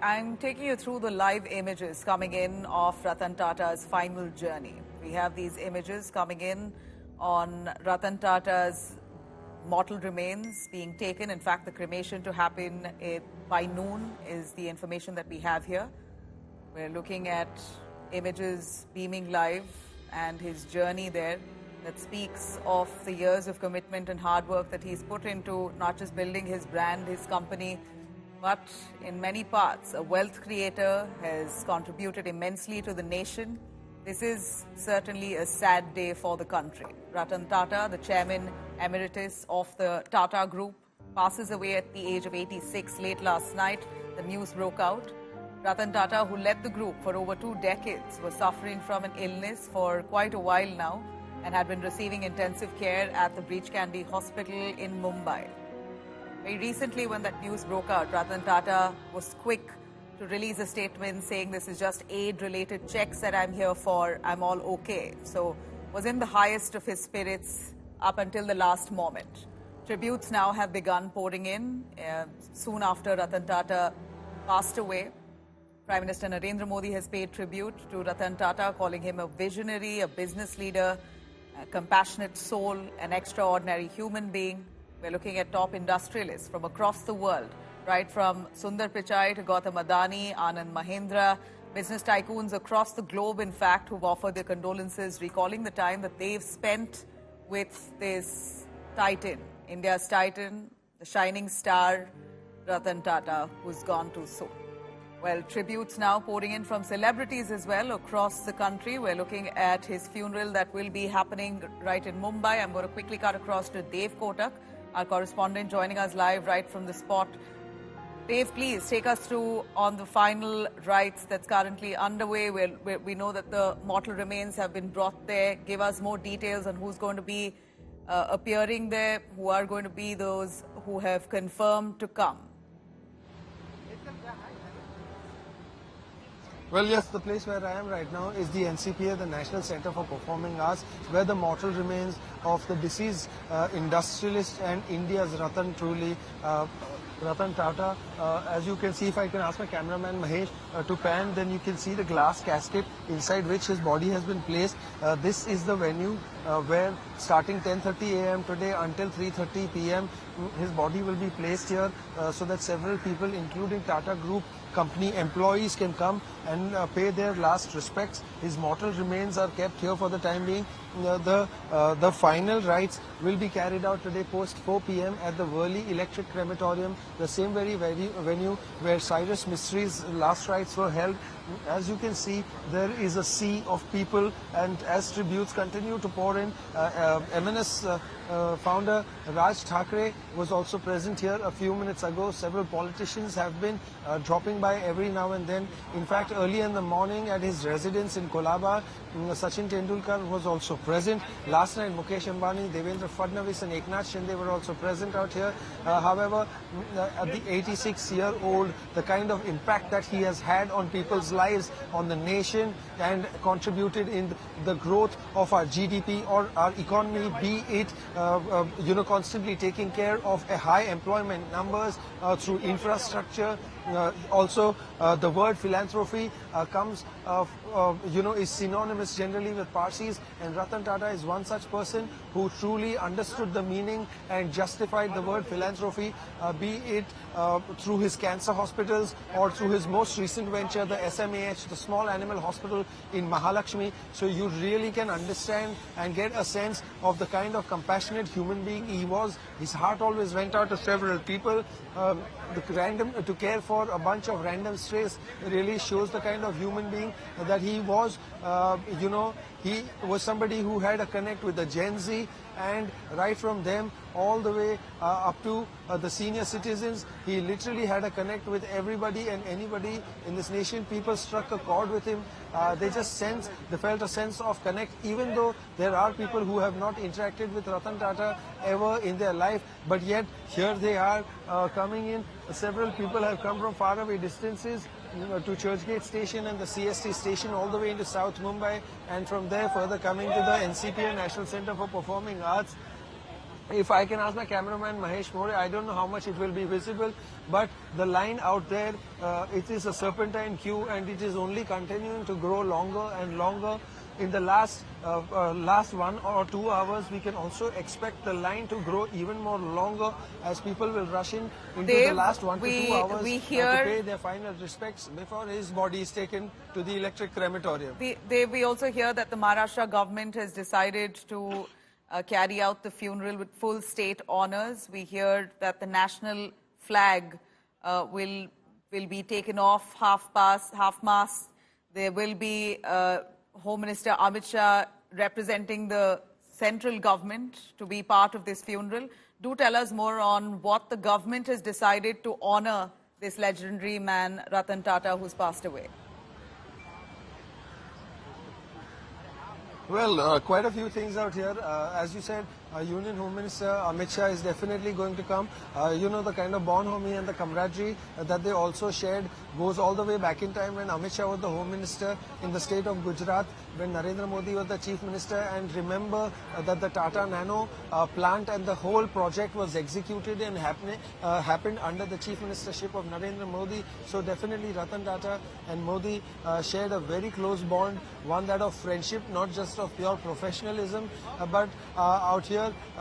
I'm taking you through the live images coming in of Ratan Tata's final journey. We have these images coming in on Ratan Tata's mortal remains being taken. In fact, the cremation to happen by noon is the information that we have here. We're looking at images beaming live and his journey there that speaks of the years of commitment and hard work that he's put into not just building his brand, his company, but in many parts, a wealth creator, has contributed immensely to the nation. This is certainly a sad day for the country. Ratan Tata, the chairman emeritus of the Tata Group, passes away at the age of 86 late last night. The news broke out. Ratan Tata, who led the group for over 2 decades, was suffering from an illness for quite a while now and had been receiving intensive care at the Breach Candy Hospital in Mumbai. Very recently, when that news broke out, Ratan Tata was quick to release a statement saying this is just aid-related checks that I'm here for, I'm all okay. So was in the highest of his spirits up until the last moment. Tributes now have begun pouring in soon after Ratan Tata passed away. Prime Minister Narendra Modi has paid tribute to Ratan Tata, calling him a visionary, a business leader, a compassionate soul, an extraordinary human being. We're looking at top industrialists from across the world, right from Sundar Pichai to Gautam Adani, Anand Mahindra, business tycoons across the globe, in fact, who've offered their condolences, recalling the time that they've spent with this titan, India's titan, the shining star, Ratan Tata, who's gone too soon. Well, tributes now pouring in from celebrities as well across the country. We're looking at his funeral that will be happening right in Mumbai. I'm going to quickly cut across to Dev Kotak, our correspondent, joining us live right from the spot. Dave, please take us through on the final rites that's currently underway. We know that the mortal remains have been brought there. Give us more details on who's going to be appearing there, who are going to be those who have confirmed to come. Well, yes, the place where I am right now is the NCPA, the National Center for Performing Arts, where the mortal remains of the deceased industrialist and India's Ratan Tata. As you can see, if I can ask my cameraman Mahesh to pan, then you can see the glass casket inside which his body has been placed. This is the venue where starting 10:30 a.m. today until 3:30 p.m. his body will be placed here so that several people, including Tata Group company employees, can come and pay their last respects. His mortal remains are kept here for the time being. The final rites will be carried out today post 4 p.m. at the Worli Electric Crematorium, the same very venue where Cyrus Mistry's last rites were held. As you can see, there is a sea of people, and as tributes continue to pour in, MNS founder Raj Thackeray was also present here a few minutes ago. Several politicians have been dropping by every now and then. In fact, early in the morning at his residence in Kolaba, Sachin Tendulkar was also present. Last night, Mukesh Ambani, Devendra Fadnavis and Eknath Shinde were also present out here. However, at the 86-year-old, the kind of impact that he has had on people's lives, on the nation, and contributed in the growth of our GDP or our economy, be it constantly taking care of a high employment numbers through infrastructure. Also, the word philanthropy comes is synonymous generally with Parsis, and Ratan Tata is one such person who truly understood the meaning and justified the word philanthropy, be it through his cancer hospitals or through his most recent venture, the SMAH, the Small Animal Hospital in Mahalakshmi. So you really can understand and get a sense of the kind of compassionate human being he was. His heart always went out to several people. To care for a bunch of random strays really shows the kind of human being that he was. He was somebody who had a connect with the Gen Z, and right from them all the way up to the senior citizens, he literally had a connect with everybody and anybody in this nation. People struck a chord with him. They felt a sense of connect, even though there are people who have not interacted with Ratan Tata ever in their life, but yet here they are coming in. Several people have come from faraway distances to Churchgate Station and the CST station all the way into South Mumbai, and from there further coming to the NCPA, National Center for Performing Arts. If I can ask my cameraman Mahesh More, I don't know how much it will be visible, but the line out there, it is a serpentine queue and it is only continuing to grow longer and longer. In the last 1 or 2 hours, we can also expect the line to grow even more longer as people will rush into the last 1 to 2 hours to pay their final respects before his body is taken to the electric crematorium. We also hear that the Maharashtra government has decided to carry out the funeral with full state honors. We hear that the national flag will be taken off half-mast. There will be Home Minister Amit Shah representing the central government to be part of this funeral. Do tell us more on what the government has decided to honor this legendary man, Ratan Tata, who's passed away. Well, quite a few things out here. As you said, Union Home Minister Amit Shah is definitely going to come. You know, the kind of bonhomie and the camaraderie that they also shared goes all the way back in time when Amit Shah was the Home Minister in the state of Gujarat, when Narendra Modi was the Chief Minister. And remember that the Tata Nano plant and the whole project was executed and happened under the Chief Ministership of Narendra Modi. So definitely Ratan Tata and Modi shared a very close bond, one that of friendship, not just of pure professionalism, but out here,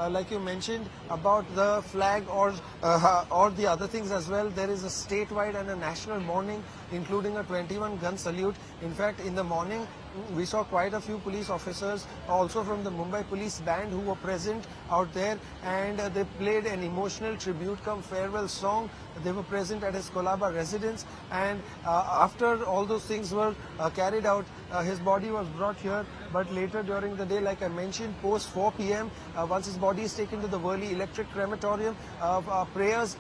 like you mentioned about the flag or the other things as well, there is a statewide and a national mourning, including a 21-gun salute. In fact, in the morning, we saw quite a few police officers also from the Mumbai police band who were present out there, and they played an emotional tribute come farewell song. They were present at his Kolaba residence, and after all those things were carried out, his body was brought here. But later during the day, like I mentioned, post 4 p.m., once his body is taken to the Worli Electric Crematorium, prayers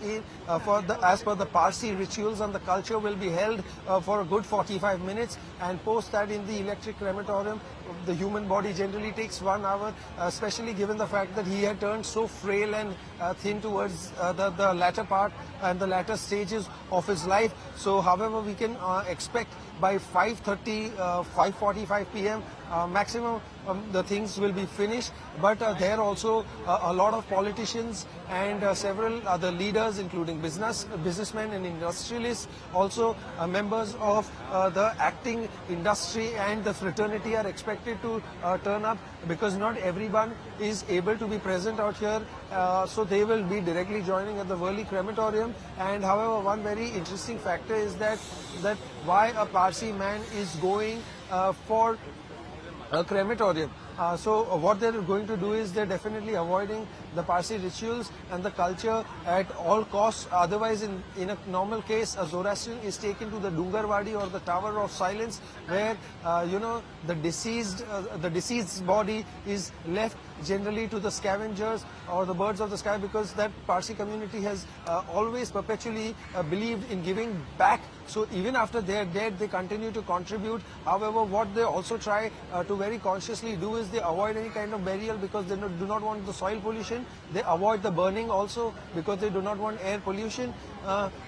as per the Parsi rituals and the culture will be held for a good 45 minutes, and post that in the electric crematorium, the human body generally takes 1 hour, especially given the fact that he had turned so frail and thin towards the latter part and the latter stages of his life. So however, we can expect by 5:45 p.m. Maximum the things will be finished, but there also a lot of politicians and several other leaders, including businessmen and industrialists, also members of the acting industry and the fraternity are expected to turn up, because not everyone is able to be present out here, so they will be directly joining at the Worli crematorium. And however, one very interesting factor is that why a Parsi man is going for a crematorium. So what they're going to do is they're definitely avoiding the Parsi rituals and the culture at all costs. Otherwise, in a normal case, a Zoroastrian is taken to the Dungarwadi or the Tower of Silence, where you know, the deceased's body is left generally to the scavengers or the birds of the sky, because that Parsi community has always perpetually believed in giving back. So even after they're dead, they continue to contribute. However, what they also try to very consciously do is they avoid any kind of burial, because they do not want the soil pollution. They avoid the burning also, because they do not want air pollution.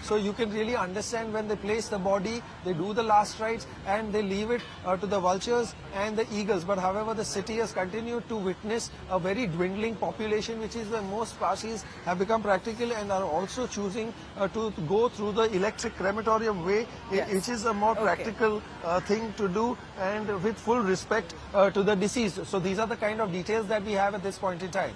So you can really understand when they place the body, they do the last rites and they leave it to the vultures and the eagles. But however, the city has continued to witness a very dwindling population, which is why most Parsis have become practical and are also choosing to go through the electric crematorium way, which is a more practical thing to do, and with full respect to the deceased. So these are the kind of details that we have at this point in time.